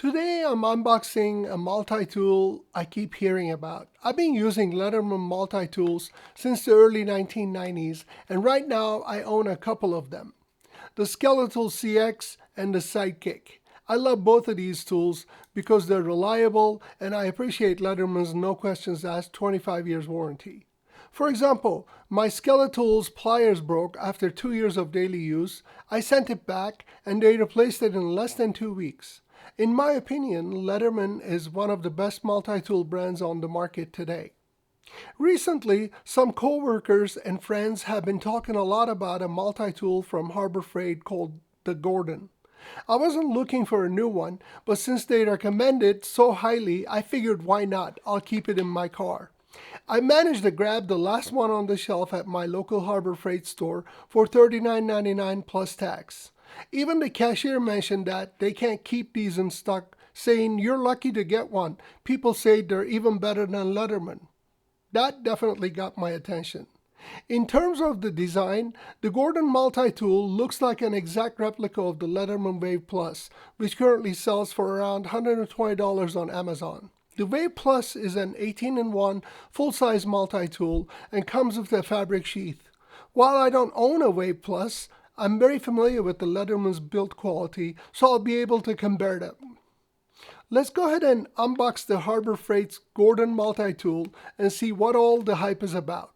Today I'm unboxing a multi-tool I keep hearing about. I've been using Leatherman multi-tools since the early 1990s, and right now I own a couple of them. The Skeletal CX and the Sidekick. I love both of these tools because they're reliable, and I appreciate Leatherman's no questions asked 25 years warranty. For example, my Skeletools pliers broke after 2 years of daily use. I sent it back and they replaced it in less than 2 weeks. In my opinion, Leatherman is one of the best multi-tool brands on the market today. Recently, some coworkers and friends have been talking a lot about a multi-tool from Harbor Freight called the Gordon. I wasn't looking for a new one, but since they recommend it so highly, I figured why not? I'll keep it in my car. I managed to grab the last one on the shelf at my local Harbor Freight store for $39.99 plus tax. Even the cashier mentioned that they can't keep these in stock, saying you're lucky to get one. People say they're even better than Leatherman. That definitely got my attention. In terms of the design, the Gordon multi-tool looks like an exact replica of the Leatherman Wave Plus, which currently sells for around $120 on Amazon. The Wave Plus is an 18-in-1 full-size multi-tool and comes with a fabric sheath. While I don't own a Wave Plus, I'm very familiar with the Leatherman's build quality, so I'll be able to compare them. Let's go ahead and unbox the Harbor Freight's Gordon multi-tool and see what all the hype is about.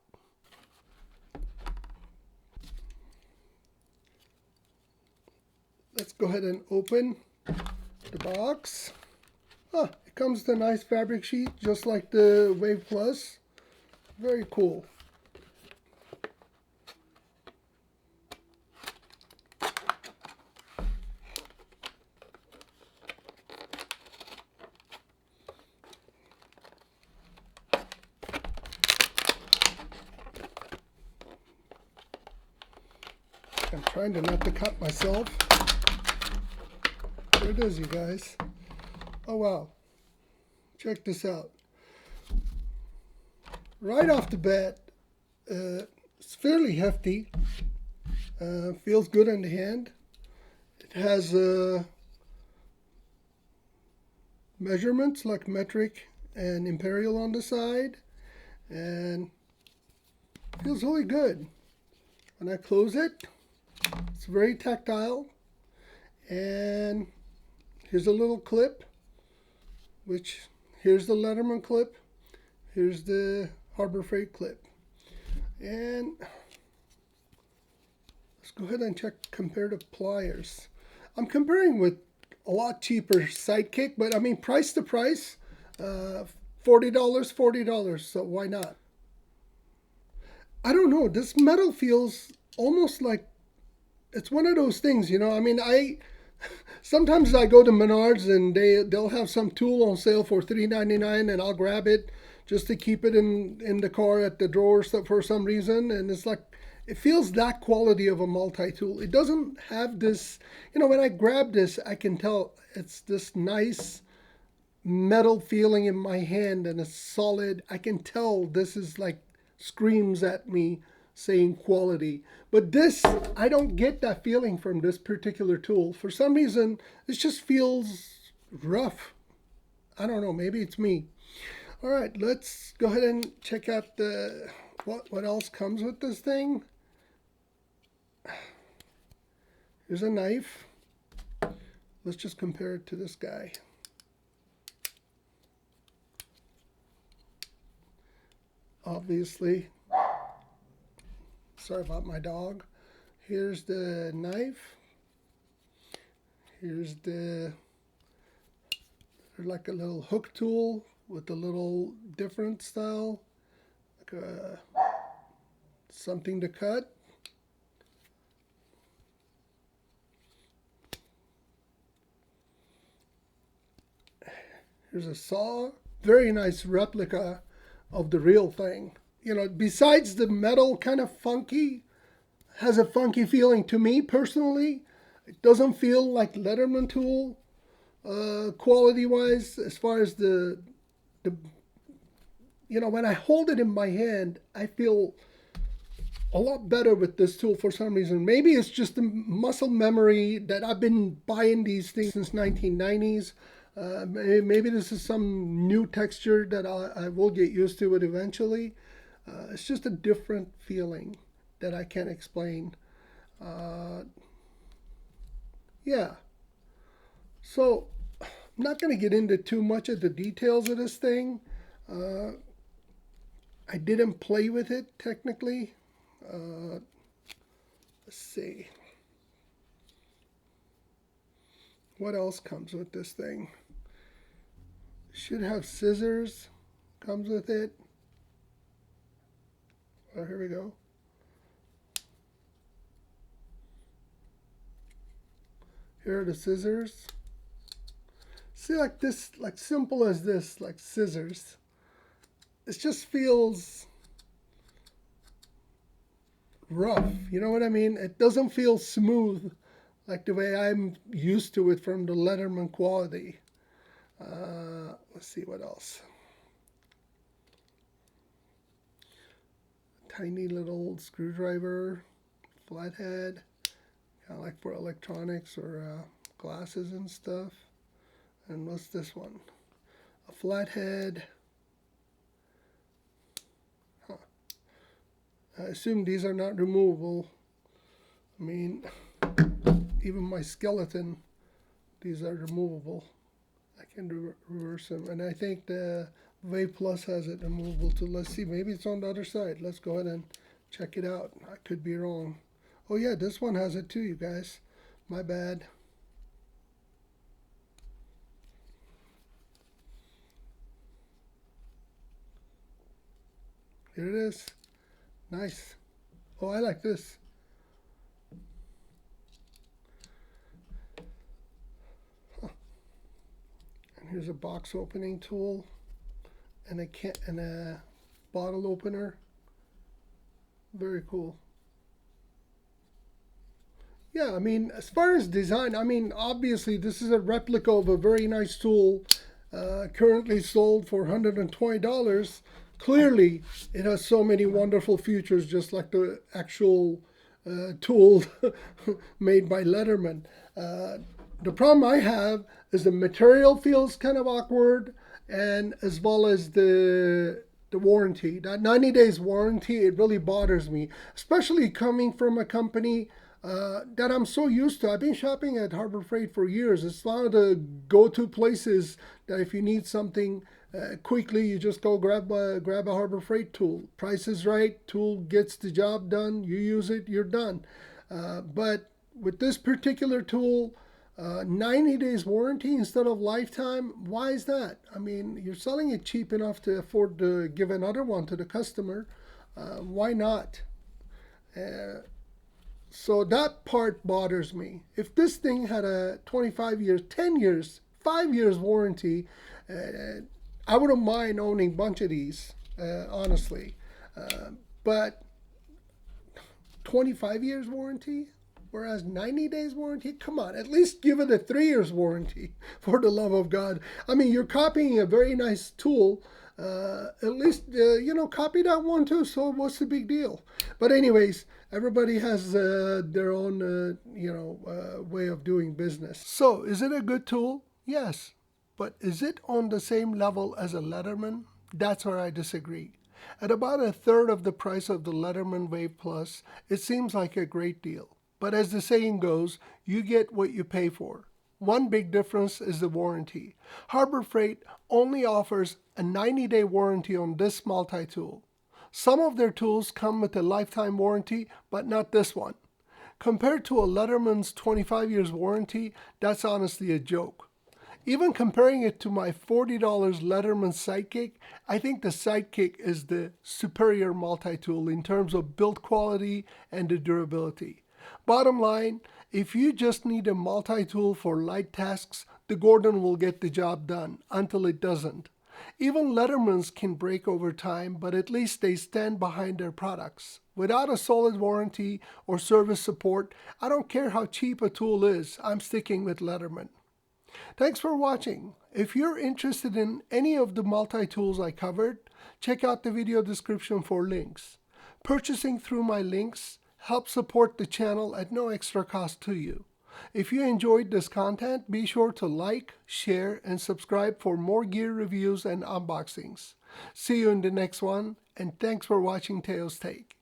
Let's go ahead and open the box. It comes with a nice fabric sheet, just like the Wave Plus. Very cool. I'm trying to not to cut myself. There it is, you guys. Oh wow. Check this out. Right off the bat, it's fairly hefty. Feels good in the hand. It has measurements like metric and imperial on the side, and feels really good. When I close it, it's very tactile, and here's a little clip, which here's the Leatherman clip, here's the Harbor Freight clip. And let's go ahead and compare the pliers. I'm comparing with a lot cheaper Sidekick, but I mean price to price, $40, so why not? I don't know, this metal feels almost like it's one of those things, you know. I mean, sometimes I go to Menards and they'll have some tool on sale for $3.99 and I'll grab it just to keep it in the car at the drawer for some reason. And it's like, it feels that quality of a multi-tool. It doesn't have this, you know, when I grab this, I can tell it's this nice metal feeling in my hand and it's solid. I can tell this is like screams at me saying quality. But this, I don't get that feeling from this particular tool. For some reason, it just feels rough. I don't know, maybe it's me. All right, let's go ahead and check out the what else comes with this thing. Here's a knife. Let's just compare it to this guy. Obviously, sorry about my dog. Here's the knife. Here's like a little hook tool with a little different style, like something to cut. Here's a saw. Very nice replica of the real thing. You know, besides the metal kind of funky, has a funky feeling to me personally. It doesn't feel like Leatherman tool quality wise, as far as the you know, when I hold it in my hand, I feel a lot better with this tool for some reason. Maybe it's just the muscle memory that I've been buying these things since 1990s. Maybe this is some new texture that I will get used to it eventually. It's just a different feeling that I can't explain. Uh, yeah, so I'm not going to get into too much of the details of this thing. Uh, I didn't play with it technically. Uh, let's see. What else comes with this thing? Should have scissors. Comes with it. Oh, here we go. Here are the scissors. See, like this, like simple as this, like scissors. It just feels rough. You know what I mean? It doesn't feel smooth like the way I'm used to it from the Leatherman quality. Let's see what else. Tiny little screwdriver, flathead, kind of like for electronics or glasses and stuff. And what's this one? A flathead. Huh. I assume these are not removable. I mean, even my skeleton, these are removable. I can reverse them. And I think the Wave Plus has it removable too. Let's see, maybe it's on the other side. Let's go ahead and check it out. I could be wrong. Oh yeah, this one has it too, you guys. My bad. Here it is. Nice. Oh, I like this. Huh. And here's a box opening tool and a bottle opener. Very cool. Yeah, I mean, as far as design, I mean, obviously this is a replica of a very nice tool currently sold for $120. Clearly, it has so many wonderful features, just like the actual tool made by Leatherman. The problem I have is the material feels kind of awkward, and as well as the warranty. That 90 days warranty, it really bothers me, especially coming from a company that I'm so used to. I've been shopping at Harbor Freight for years. It's one of the go-to places that if you need something quickly, you just go grab a Harbor Freight tool. Price is right, tool gets the job done, you use it, you're done. But with this particular tool, 90 days warranty instead of lifetime, why is that? I mean, you're selling it cheap enough to afford to give another one to the customer. Why not? So that part bothers me. If this thing had a 25 years, 10 years, 5 years warranty, I wouldn't mind owning a bunch of these, honestly. But 25 years warranty, whereas 90 days warranty, come on, at least give it a 3 years warranty, for the love of God. I mean, you're copying a very nice tool. At least, copy that one too. So what's the big deal? But anyways, everybody has their own, way of doing business. So is it a good tool? Yes. But is it on the same level as a Leatherman? That's where I disagree. At about a third of the price of the Leatherman Wave Plus, it seems like a great deal. But as the saying goes, you get what you pay for. One big difference is the warranty. Harbor Freight only offers a 90-day warranty on this multi-tool. Some of their tools come with a lifetime warranty, but not this one. Compared to a Leatherman's 25 years warranty, that's honestly a joke. Even comparing it to my $40 Leatherman Sidekick, I think the Sidekick is the superior multi-tool in terms of build quality and the durability. Bottom line, if you just need a multi-tool for light tasks, the Gordon will get the job done until it doesn't. Even Leathermans can break over time, but at least they stand behind their products. Without a solid warranty or service support, I don't care how cheap a tool is, I'm sticking with Leatherman. Thanks for watching. If you're interested in any of the multi-tools I covered, check out the video description for links. Purchasing through my links helps support the channel at no extra cost to you. If you enjoyed this content, be sure to like, share, and subscribe for more gear reviews and unboxings. See you in the next one, and thanks for watching Teo's Take.